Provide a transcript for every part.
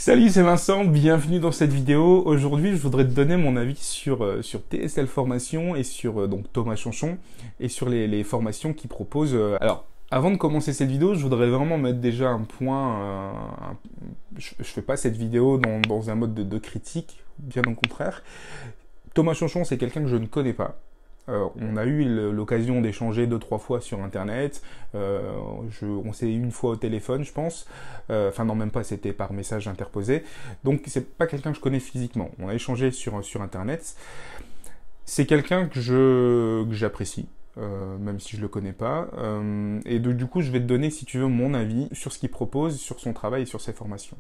Salut, c'est Vincent, bienvenue dans cette vidéo. Aujourd'hui, je voudrais te donner mon avis sur TSL Formation et sur donc Thomas Chanchon et sur les formations qu'il propose. Alors, avant de commencer cette vidéo, je voudrais vraiment mettre déjà un point. Je fais pas cette vidéo dans un mode de critique, bien au contraire. Thomas Chanchon, c'est quelqu'un que je ne connais pas. On a eu l'occasion d'échanger 2-3 fois sur internet, on s'est eu une fois au téléphone je pense, enfin non même pas, c'était par message interposé, donc c'est pas quelqu'un que je connais physiquement, on a échangé sur internet, c'est quelqu'un que j'apprécie, même si je le connais pas, et du coup je vais te donner si tu veux mon avis sur ce qu'il propose, sur son travail et sur ses formations.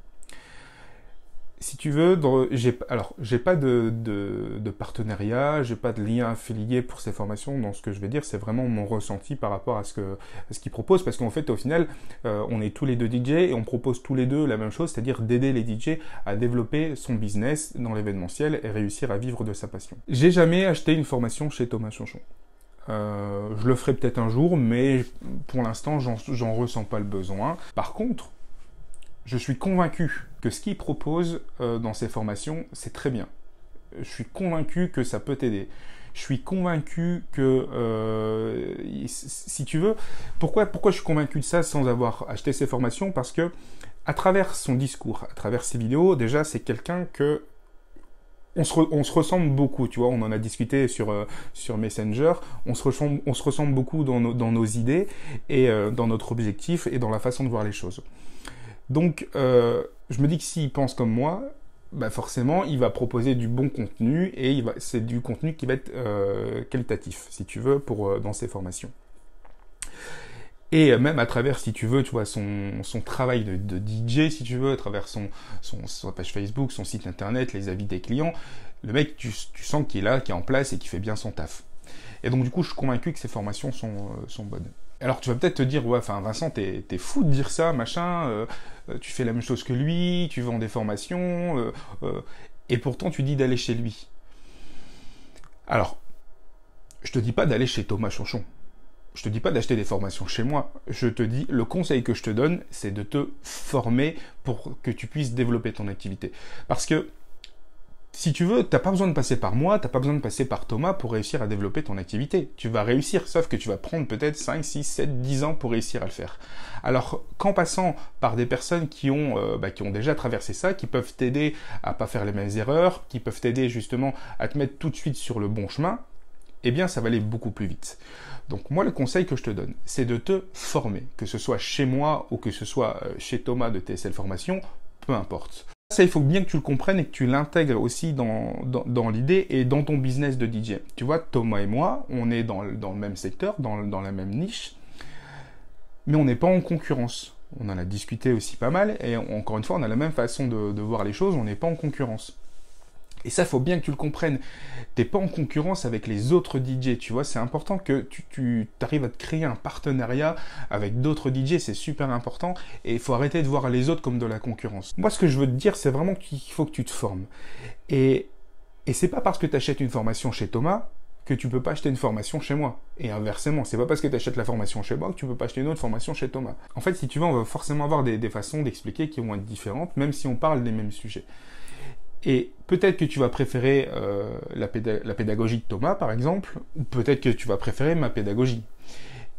Si tu veux, j'ai pas de partenariat, j'ai pas de lien affilié pour ces formations. Dans ce que je vais dire, c'est vraiment mon ressenti par rapport à ce qu'il propose, parce qu'en fait, au final, on est tous les deux DJ et on propose tous les deux la même chose, c'est-à-dire d'aider les DJ à développer son business dans l'événementiel et réussir à vivre de sa passion. J'ai jamais acheté une formation chez Thomas Chanchon. Je le ferai peut-être un jour, mais pour l'instant, j'en ressens pas le besoin. Par contre, je suis convaincu que ce qu'il propose dans ses formations, c'est très bien. Je suis convaincu que ça peut t'aider. Je suis convaincu que, si tu veux, pourquoi je suis convaincu de ça sans avoir acheté ses formations? Parce que, à travers son discours, à travers ses vidéos, déjà, c'est quelqu'un que on se ressemble beaucoup, tu vois, on en a discuté sur Messenger, on se ressemble beaucoup dans nos idées et dans notre objectif et dans la façon de voir les choses. Donc, je me dis que s'il pense comme moi, bah forcément, il va proposer du bon contenu et c'est du contenu qui va être qualitatif, si tu veux, dans ses formations. Et même à travers, si tu veux, tu vois, son travail de DJ, si tu veux, à travers sa page Facebook, son site internet, les avis des clients, le mec, tu sens qu'il est là, qu'il est en place et qu'il fait bien son taf. Et donc, du coup, je suis convaincu que ces formations sont bonnes. Alors tu vas peut-être te dire, ouais, enfin Vincent, t'es fou de dire ça, machin, tu fais la même chose que lui, tu vends des formations, et pourtant tu dis d'aller chez lui. Alors, je te dis pas d'aller chez Thomas Chanchon, je te dis pas d'acheter des formations chez moi, je te dis, le conseil que je te donne, c'est de te former pour que tu puisses développer ton activité. Parce que, si tu veux, t'as pas besoin de passer par moi, t'as pas besoin de passer par Thomas pour réussir à développer ton activité. Tu vas réussir, sauf que tu vas prendre peut-être 5, 6, 7, 10 ans pour réussir à le faire. Alors, qu'en passant par des personnes qui ont déjà traversé ça, qui peuvent t'aider à pas faire les mêmes erreurs, qui peuvent t'aider justement à te mettre tout de suite sur le bon chemin, eh bien, ça va aller beaucoup plus vite. Donc, moi, le conseil que je te donne, c'est de te former, que ce soit chez moi ou que ce soit chez Thomas de TSL Formation, peu importe. Ça, il faut bien que tu le comprennes et que tu l'intègres aussi dans l'idée et dans ton business de DJ. Tu vois, Thomas et moi, on est dans le même secteur, dans la même niche, mais on n'est pas en concurrence. On en a discuté aussi pas mal, et encore une fois, on a la même façon de voir les choses, on n'est pas en concurrence. Et ça, il faut bien que tu le comprennes. T'es pas en concurrence avec les autres DJ, tu vois. C'est important que tu arrives à te créer un partenariat avec d'autres DJ, c'est super important. Et il faut arrêter de voir les autres comme de la concurrence. Moi, ce que je veux te dire, c'est vraiment qu'il faut que tu te formes. Et c'est pas parce que tu achètes une formation chez Thomas que tu peux pas acheter une formation chez moi. Et inversement, c'est pas parce que tu achètes la formation chez moi que tu peux pas acheter une autre formation chez Thomas. En fait, si tu veux, on va forcément avoir des façons d'expliquer qui vont être différentes, même si on parle des mêmes sujets. Et peut-être que tu vas préférer la pédagogie de Thomas, par exemple, ou peut-être que tu vas préférer ma pédagogie.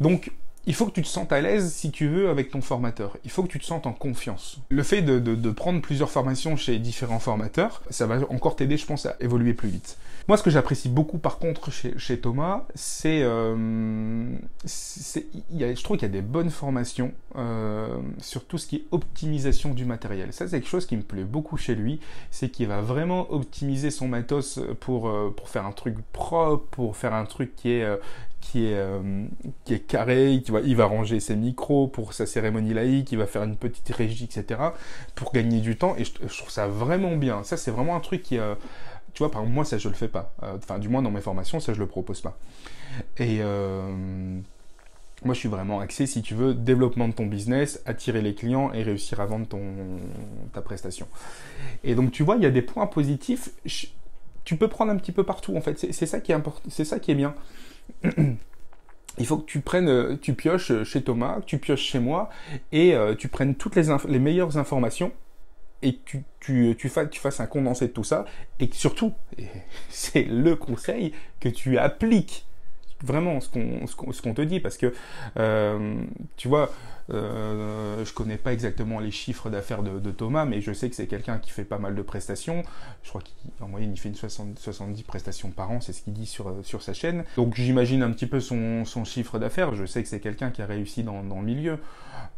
Donc, il faut que tu te sentes à l'aise, si tu veux, avec ton formateur. Il faut que tu te sentes en confiance. Le fait de prendre plusieurs formations chez différents formateurs, ça va encore t'aider, je pense, à évoluer plus vite. Moi, ce que j'apprécie beaucoup, par contre, chez Thomas, je trouve qu'il y a des bonnes formations sur tout ce qui est optimisation du matériel. Ça, c'est quelque chose qui me plaît beaucoup chez lui, c'est qu'il va vraiment optimiser son matos pour faire un truc propre, pour faire un truc qui est carré, il va ranger ses micros pour sa cérémonie laïque, il va faire une petite régie, etc. pour gagner du temps, et je trouve ça vraiment bien. Ça, c'est vraiment un truc qui... tu vois, par exemple, moi, ça, je le fais pas. Enfin, du moins, dans mes formations, ça, je le propose pas. Et moi, je suis vraiment axé, si tu veux, développement de ton business, attirer les clients et réussir à vendre ta prestation. Et donc, tu vois, il y a des points positifs. Tu peux prendre un petit peu partout, en fait. C'est ça qui est important, c'est ça qui est bien. Il faut que tu pioches chez Thomas, que tu pioches chez moi, et tu prennes toutes les meilleures informations, et tu fasses un condensé de tout ça, et que surtout, et c'est le conseil, que tu appliques vraiment ce qu'on te dit, parce que tu vois, je connais pas exactement les chiffres d'affaires de Thomas, mais je sais que c'est quelqu'un qui fait pas mal de prestations. Je crois qu'en moyenne il fait une 70 prestations par an, c'est ce qu'il dit sur sa chaîne. Donc j'imagine un petit peu son chiffre d'affaires. Je sais que c'est quelqu'un qui a réussi dans le milieu.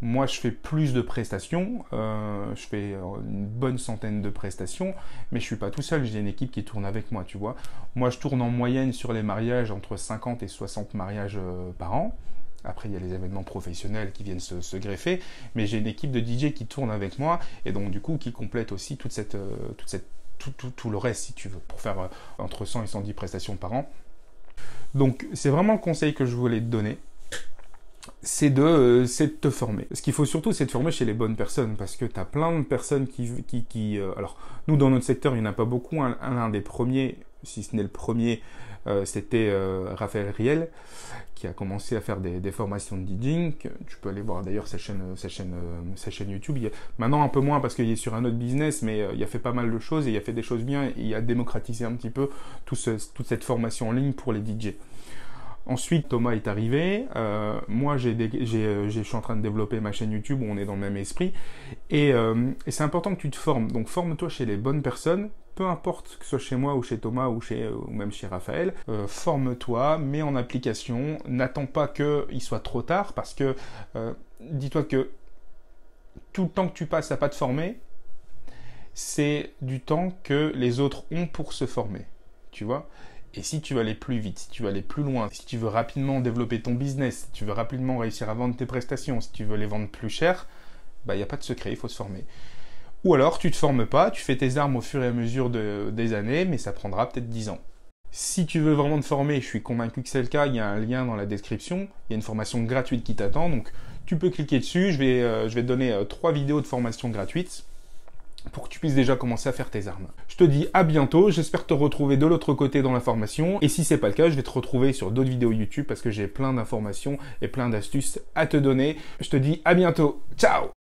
Moi, je fais plus de prestations, je fais une bonne centaine de prestations, mais je suis pas tout seul, j'ai une équipe qui tourne avec moi, tu vois. Moi, je tourne en moyenne sur les mariages entre 50 et 60 mariages par an. Après, il y a les événements professionnels qui viennent se greffer, mais j'ai une équipe de DJ qui tourne avec moi, et donc du coup, qui complète aussi tout le reste, si tu veux, pour faire entre 100 et 110 prestations par an. Donc, c'est vraiment le conseil que je voulais te donner. C'est de te former. Ce qu'il faut surtout, c'est de former chez les bonnes personnes, parce que tu as plein de personnes alors, nous, dans notre secteur, il n'y en a pas beaucoup. Un des premiers, si ce n'est le premier, c'était Raphaël Riel, qui a commencé à faire des formations de DJing. Tu peux aller voir d'ailleurs sa chaîne YouTube. Maintenant, un peu moins, parce qu'il est sur un autre business, mais il a fait pas mal de choses, et il a fait des choses bien, et il a démocratisé un petit peu toute cette formation en ligne pour les DJ. Ensuite, Thomas est arrivé. Moi, je suis en train de développer ma chaîne YouTube où on est dans le même esprit. Et c'est important que tu te formes. Donc, forme-toi chez les bonnes personnes. Peu importe que ce soit chez moi ou chez Thomas ou même chez Raphaël. Forme-toi, mets en application. N'attends pas qu'il soit trop tard, parce que dis-toi que tout le temps que tu passes à pas te former, c'est du temps que les autres ont pour se former. Tu vois ? Et si tu veux aller plus vite, si tu veux aller plus loin, si tu veux rapidement développer ton business, si tu veux rapidement réussir à vendre tes prestations, si tu veux les vendre plus cher, bah, il n'y a pas de secret, il faut se former. Ou alors, tu ne te formes pas, tu fais tes armes au fur et à mesure des années, mais ça prendra peut-être 10 ans. Si tu veux vraiment te former, je suis convaincu que c'est le cas, il y a un lien dans la description, il y a une formation gratuite qui t'attend, donc tu peux cliquer dessus, je vais te donner 3 vidéos de formation gratuite, pour que tu puisses déjà commencer à faire tes armes. Je te dis à bientôt, j'espère te retrouver de l'autre côté dans la formation, et si c'est pas le cas, je vais te retrouver sur d'autres vidéos YouTube, parce que j'ai plein d'informations et plein d'astuces à te donner. Je te dis à bientôt, ciao!